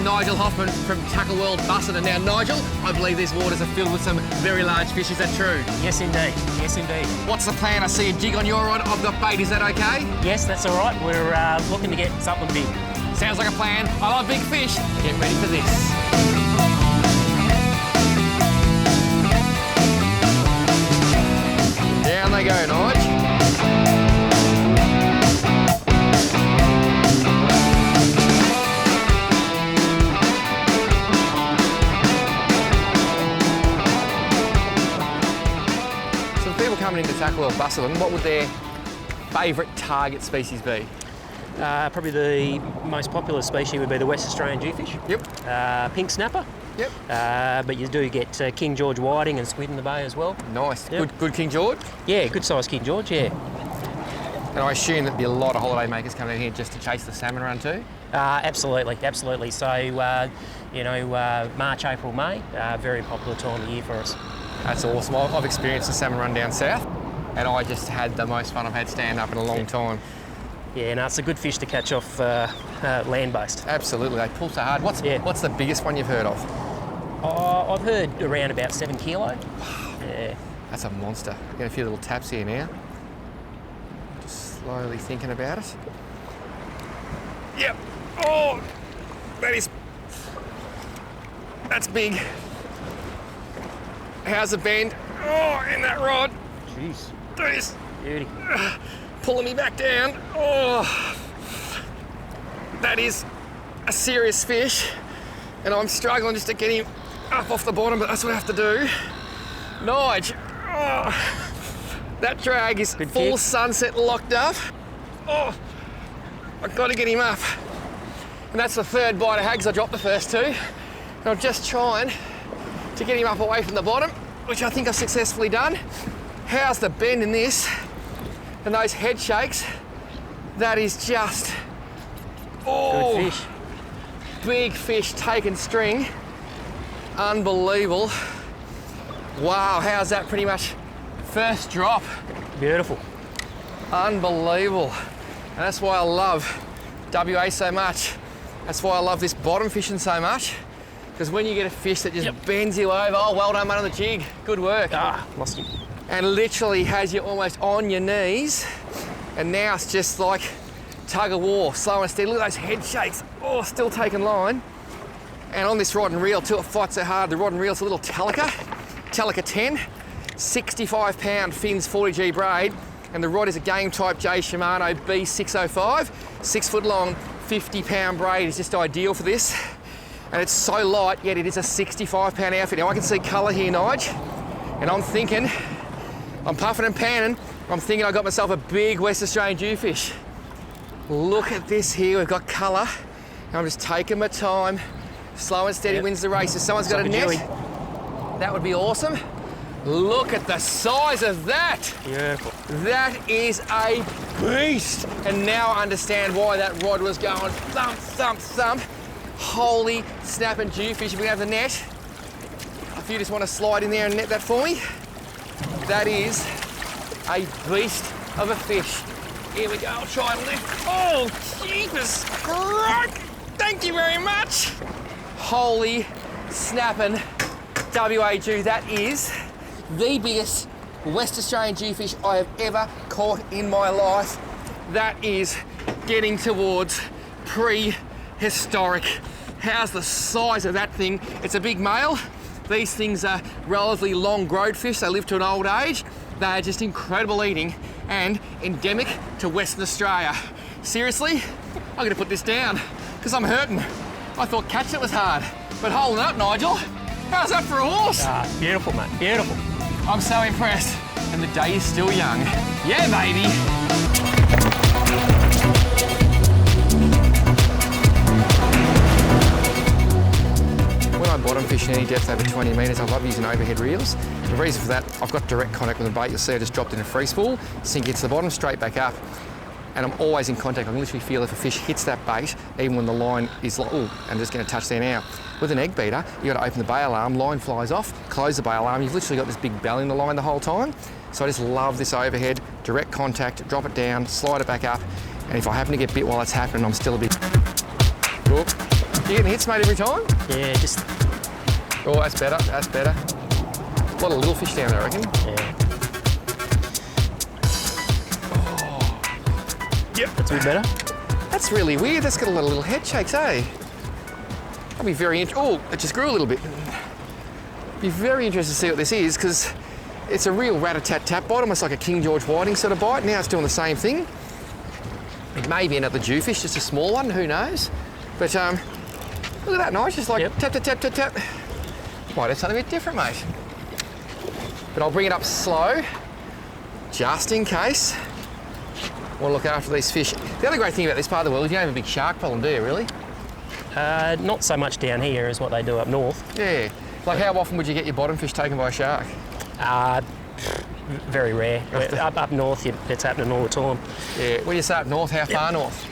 Nigel Hoffman from Tackle World Busselton. Now, Nigel, I believe these waters are filled with some very large fish. Is that true? Yes, indeed. Yes, indeed. What's the plan? I see a jig on your rod. I've got bait. Is that okay? Yes, that's all right. We're looking to get something big. Sounds like a plan. I love big fish. Get ready for this. Down they go, Nige. So people coming into Tackle World Busselton, what would their favourite target species be? Probably the most popular species would be the West Australian Dhufish. Yep. Pink snapper. Yep. But you do get King George whiting and squid in the bay as well. Nice. Yep. Good King George? Yeah, good size King George, yeah. And I assume there'd be a lot of holiday makers coming in here just to chase the salmon run too? Absolutely, absolutely. So, you know, March, April, May, very popular time of year for us. That's awesome. I've experienced the salmon run down south and I just had the most fun I've had stand up in a long time. Yeah, no, it's a good fish to catch off land-based. Absolutely, they pull so hard. What's the biggest one you've heard of? I've heard around about 7 kilo. Yeah. That's a monster. Get a few little taps here now. Just slowly thinking about it. Yep. Oh, that's big. How's the bend? Oh, in that rod. Jeez. That is Beauty. pulling me back down. Oh, that is a serious fish. And I'm struggling just to get him up off the bottom, but that's what I have to do. Nige, oh, that drag is Good full kick. sunset locked up. Oh, I've got to get him up. And that's the third bite of hags. I dropped the first two. And I'm just trying to get him up away from the bottom, which I think I've successfully done. How's the bend in this? And those head shakes, that is just, oh. Good fish. Big fish taking string. Unbelievable. Wow, how's that pretty much first drop? Beautiful. Unbelievable. And that's why I love WA so much. That's why I love this bottom fishing so much. Because when you get a fish that just bends you over, oh, well done, mate, on the jig. Good work. Lost him. And literally has you almost on your knees. And now it's just like tug of war, slow and steady. Look at those head shakes. Oh, still taking line. And on this rod and reel too, it fights so hard. The rod and reel's a little Telica 10, 65 pound fins, 40G braid. And the rod is a game type J Shimano B605, 6 foot long, 50 pound braid is just ideal for this. And it's so light, yet it is a 65 pound outfit. Now I can see colour here, Nige. And I'm thinking, I'm puffing and panning, I'm thinking I got myself a big West Australian Dhufish. Look at this here, we've got colour. And I'm just taking my time. Slow and steady wins the race. If someone's got a net, that would be awesome. Look at the size of that. Beautiful. That is a beast. And now I understand why that rod was going thump, thump, thump. Holy snapping Dhufish. If we have the net, if you just want to slide in there and net that for me, that is a beast of a fish. Here we go, I'll try and lift. Oh, jeepers. Thank you very much. Holy snapping WA Jew. That is the biggest West Australian Dhufish I have ever caught in my life. That is getting towards prehistoric. How's the size of that thing? It's a big male. These things are relatively long growed fish. They live to an old age. They are just incredible eating and endemic to Western Australia. Seriously, I'm gonna put this down because I'm hurting. I thought catching it was hard, but holding up, Nigel, how's that for a horse? Beautiful, mate, beautiful. I'm so impressed, and the day is still young. Yeah, baby. When I bottom fish in any depth over 20 metres, I love using overhead reels. The reason for that, I've got direct contact with the bait. You'll see I just dropped in a free spool, sink into the bottom, straight back up, and I'm always in contact. I can literally feel if a fish hits that bait, even when the line is like, oh, I'm just going to touch there now. With an egg beater, you've got to open the bay alarm, line flies off, close the bay alarm. You've literally got this big bell in the line the whole time. So I just love this overhead, direct contact, drop it down, slide it back up, and if I happen to get bit while it's happening, I'm still a bit... Whoop. You getting hits, mate, every time? Yeah, just, Oh, that's better, that's better. A lot of little fish down there, I reckon. yeah. Yep, that's a bit better. That's really weird. That's got a lot of little head shakes, eh? I'll be very interested. Oh, it just grew a little bit. Be very interested to see what this is, because it's a real rat-a-tat-tat bite, almost like a King George whiting sort of bite. Now it's doing the same thing. It may be another Dhufish, just a small one, who knows? But look at that, nice, just like tap, tap, tap, tap, tap. Might have something a bit different, mate. But I'll bring it up slow, just in case. I want to look after these fish. The other great thing about this part of the world is you don't have a big shark problem, do you, really? Not so much down here as what they do up north. Yeah. Like how often would you get your bottom fish taken by a shark? Very rare. Up north, it's happening all the time. Yeah. Where do you say up north? How far north?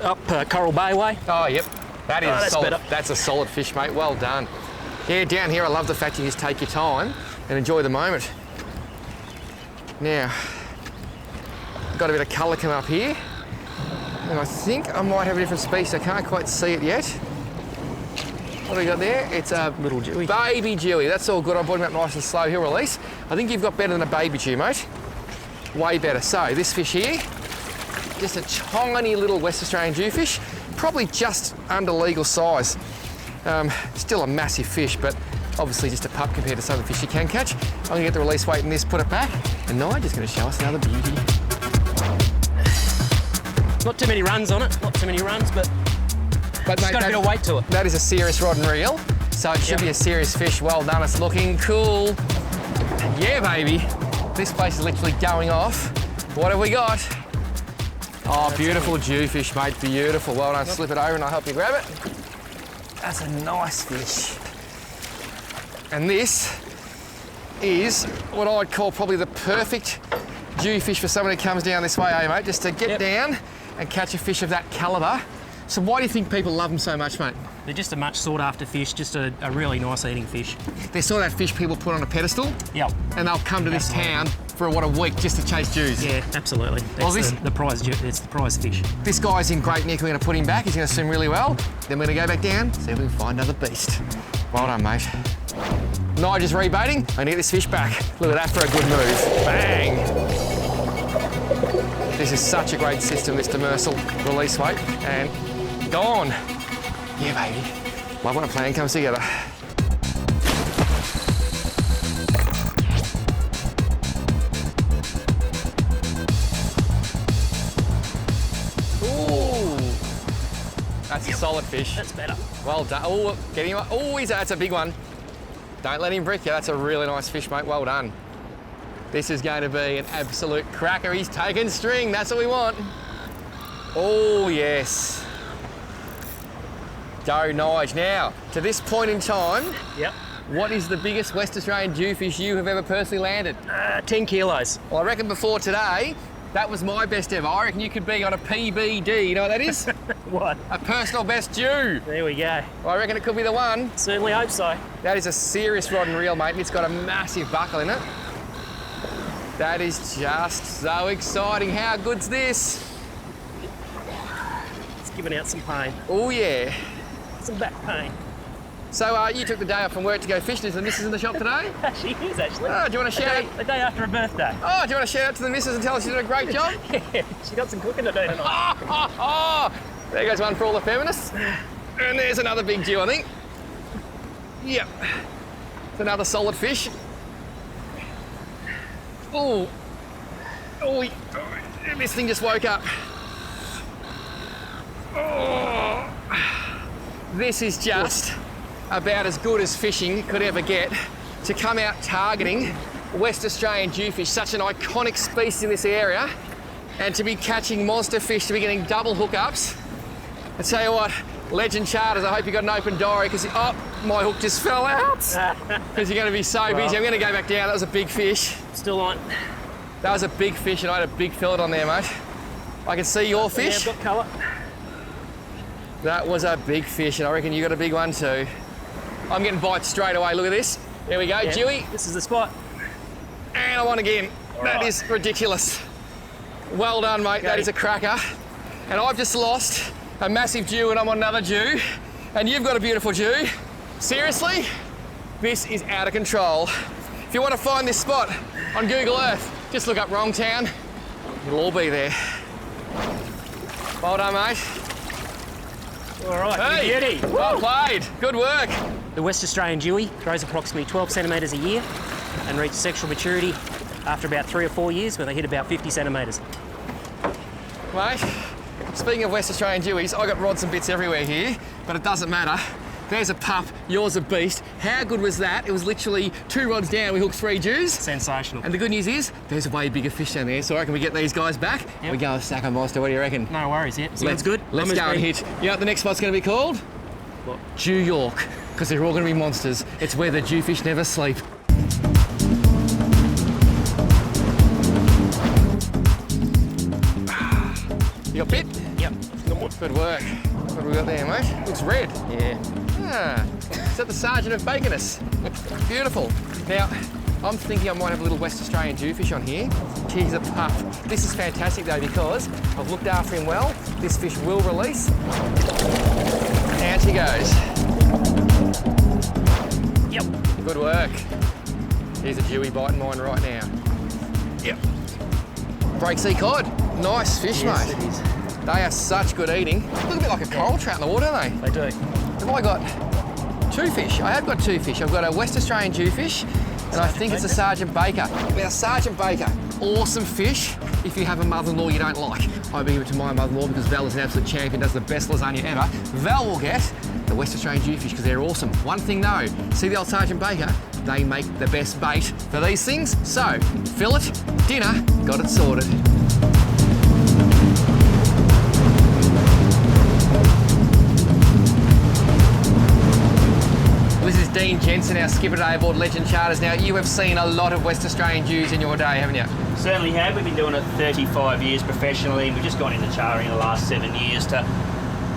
Up Coral Bay way. Oh, yep. That is that's solid. better. That's a solid fish, mate. Well done. Yeah, down here, I love the fact you just take your time and enjoy the moment. Now, got a bit of colour come up here. And I think I might have a different species. I can't quite see it yet. What do we got there? It's a Little Dewey. baby dewie. That's all good. I brought him up nice and slow. He'll release. I think you've got better than a baby dew, mate. Way better. So this fish here, just a tiny little West Australian dewfish, probably just under legal size. Still a massive fish, but obviously just a pup compared to some of the fish you can catch. I'm gonna get the release weight in this, put it back, and Nigel's gonna show us another beauty. Not too many runs on it, not too many runs, but But it's got a bit of weight to it. That is a serious rod and reel, so it should be a serious fish. Well done, it's looking cool. Yeah, baby. This place is literally going off. What have we got? Oh, beautiful dewfish, mate, beautiful. Well done, slip it over and I'll help you grab it. That's a nice fish. And this is what I'd call probably the perfect dewfish for someone who comes down this way, eh, mate? Just to get down and catch a fish of that calibre. So why do you think people love them so much, mate? They're just a much sought after fish, just a really nice eating fish. They're sort of that fish people put on a pedestal. Yep. And they'll come to this town for a week just to chase dews. Yeah, absolutely. Well, That's the prize. It's the prize fish. This guy's in great nick. We're going to put him back. He's going to swim really well. Then we're going to go back down, see if we can find another beast. Well done, mate. Nigel's rebaiting. I need this fish back. Look at that for a good move. Bang! This is such a great system, this demersal release weight. And gone. Yeah, baby. Love when a plan comes together. Ooh. That's a solid fish. That's better. Well done. Oh, get him up. Oh, that's a big one. Don't let him brick you. That's a really nice fish, mate. Well done. This is going to be an absolute cracker. He's taking string. That's what we want. Oh, yes. Go, Nige. Now, to this point in time, Yep. what is the biggest West Australian dewfish you have ever personally landed? 10 kilos. Well, I reckon before today, that was my best ever. I reckon you could be on a PBD. You know what that is? What? A personal best dew. There we go. Well, I reckon it could be the one. Certainly hope so. That is a serious rod and reel, mate, and it's got a massive buckle in it. That is just so exciting. How good's this? It's giving out some pain. Oh, yeah. Some back pain. So you took the day off from work to go fishing. Is the missus in the shop today? She is actually. Oh, do you want to shout out? A day after her birthday. Oh, do you want to shout out to the missus and tell her she did a great job? Yeah, she got some cooking to do tonight. There goes one for all the feminists. And there's another big dew, I think. Yep. It's another solid fish. Oh. Oh, this thing just woke up. Oh. This is just about as good as fishing could ever get. To come out targeting West Australian dewfish, such an iconic species in this area, and to be catching monster fish, to be getting double hookups. I tell you what, Legend Charters, I hope you got an open diary, because, oh, my hook just fell out. Because you're going to be so busy. I'm going to go back down. That was a big fish. Still on. That was a big fish, and I had a big fillet on there, mate. I can see your fish. Yeah, I've got colour. That was a big fish, and I reckon you got a big one too. I'm getting bites straight away. Look at this. There we go, Yeah, Dewey. This is the spot. And I won again. That is ridiculous. Well done, mate. That is a cracker. And I've just lost a massive Jew and I'm on another Jew, and you've got a beautiful Jew. Seriously, this is out of control. If you want to find this spot on Google Earth, just look up Wrong Town. It'll all be there. Well done, mate. All right, Hey, beauty. well played. Good work. The West Australian Dewey grows approximately 12 centimetres a year and reaches sexual maturity after about 3 or 4 years, where they hit about 50 centimetres. Mate, speaking of West Australian Dewies, I got rods and bits everywhere here, but it doesn't matter. There's a pup, yours a beast. How good was that? It was literally 2 rods down, we hooked 3 Jews. Sensational. And the good news is, there's a way bigger fish down there, so I reckon we get these guys back. Yep. We go and stack a monster, what do you reckon? No worries, yeah. Sounds good. Let's go and hit. You know what the next spot's going to be called? What? Jew York, because they're all going to be monsters. It's where the Dhufish never sleep. You got bit? Yep. Good work. What have we got there, mate? Looks red. Yeah. Ah, is that the Sergeant of Baconus? Beautiful. Now, I'm thinking I might have a little West Australian Dhufish on here. He's a pup. This is fantastic though because I've looked after him well. This fish will release. Out he goes. Yep. Good work. Here's a Dewey biting mine right now. Yep. Break sea cod. Nice fish, Yes, mate. it is. They are such good eating. Look a bit like a coral trout in the water, don't they? They do. Have I got 2 fish? I have got 2 fish. I've got a West Australian Jewfish, and I think it's a Sergeant Baker. Now, Sergeant Baker, awesome fish if you have a mother-in-law you don't like. I give it to my mother-in-law because Val is an absolute champion, does the best lasagna ever. Val will get the West Australian Jewfish because they're awesome. One thing though, see the old Sergeant Baker? They make the best bait for these things. So, fillet, dinner, got it sorted. This is Dean Jensen, our skipper today aboard Legend Charters. Now, you have seen a lot of West Australian Jews in your day, haven't you? Certainly have. We've been doing it 35 years professionally. We've just gone into chartering in the last 7 years to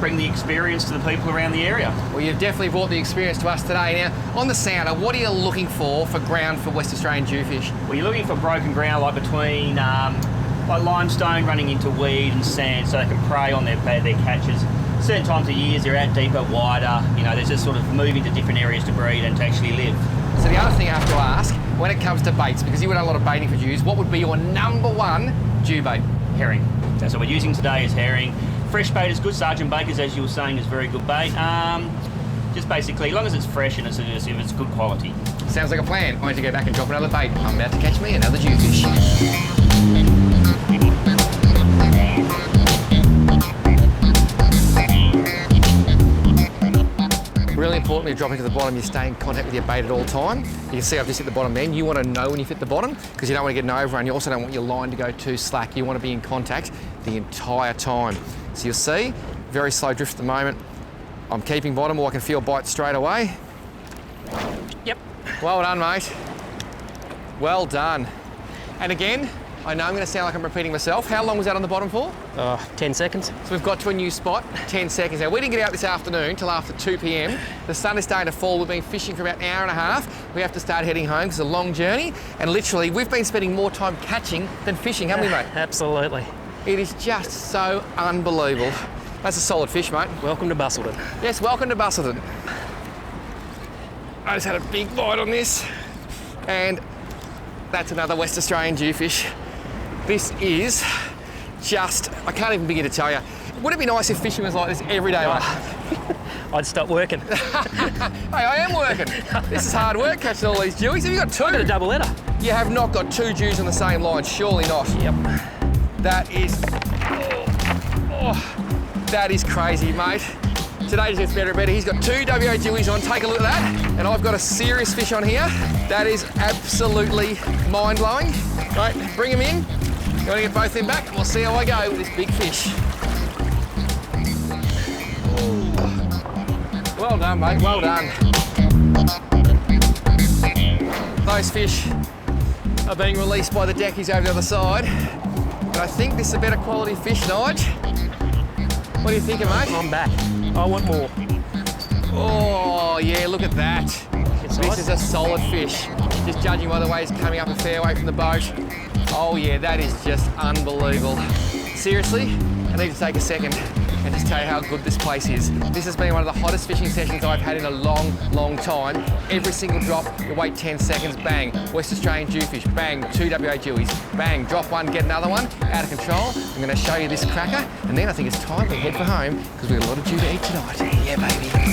bring the experience to the people around the area. Well, you've definitely brought the experience to us today. Now, on the sounder, what are you looking for ground for West Australian Jewfish? Well, you're looking for broken ground like between like limestone running into weed and sand so they can prey on their catches. Certain times of years they're out deeper, wider, you know, they're just sort of moving to different areas to breed and to actually live. So the other thing I have to ask, when it comes to baits, because you would have a lot of baiting for Jews, what would be your #1 Jew bait? Herring. That's what we're using today is herring. Fresh bait is good. Sergeant Baker's, as you were saying, is very good bait. Just basically, as long as it's fresh and it's good quality. Sounds like a plan. I need to go back and drop another bait. I'm about to catch me another Jewfish. Really importantly, dropping to the bottom, you stay in contact with your bait at all time. You can see I've just hit the bottom then. You want to know when you've hit the bottom because you don't want to get an overrun. You also don't want your line to go too slack. You want to be in contact the entire time. So you'll see, very slow drift at the moment. I'm keeping bottom or I can feel bite straight away. Yep. Well done, mate. Well done. And again, I know I'm going to sound like I'm repeating myself. How long was that on the bottom for? 10 seconds. So we've got to a new spot, 10 seconds. Now, we didn't get out this afternoon till after 2 p.m. The sun is starting to fall. We've been fishing for about an hour and a half. We have to start heading home because it's a long journey. And literally, we've been spending more time catching than fishing, haven't we, mate? Absolutely. It is just so unbelievable. That's a solid fish, mate. Welcome to Bustleton. Yes, welcome to Bustleton. I just had a big bite on this. And that's another West Australian Jewfish. This is just, I can't even begin to tell you. Would it be nice if fishing was like this every day, mate? I'd stop working. Hey, I am working. This is hard work catching all these Jewies. Have you got 2? I've got a double header. You have not got 2 Jews on the same line, surely not. Yep. That is, that is crazy, mate. Today just gets better and better. He's got 2 WA Jewies on. Take a look at that. And I've got a serious fish on here. That is absolutely mind-blowing. Right, bring him in. You want to get both of them back? We'll see how I go with this big fish. Well done, mate. Well done. Those fish are being released by the deckies over the other side. And I think this is a better quality fish, Nige. What are you thinking, mate? I'm back. I want more. Oh, yeah, look at that. It's This nice. is a solid fish. Just judging by the way he's coming up a fair way from the boat. Oh yeah, that is just unbelievable. Seriously, I need to take a second and just tell you how good this place is. This has been one of the hottest fishing sessions I've had in a long, long time. Every single drop, you wait 10 seconds, bang, West Australian Dhufish, bang, 2 WA Jewies, bang, drop one, get another one, out of control. I'm going to show you this cracker, and then I think it's time we head for home because we've got a lot of dew to eat tonight. Yeah, baby.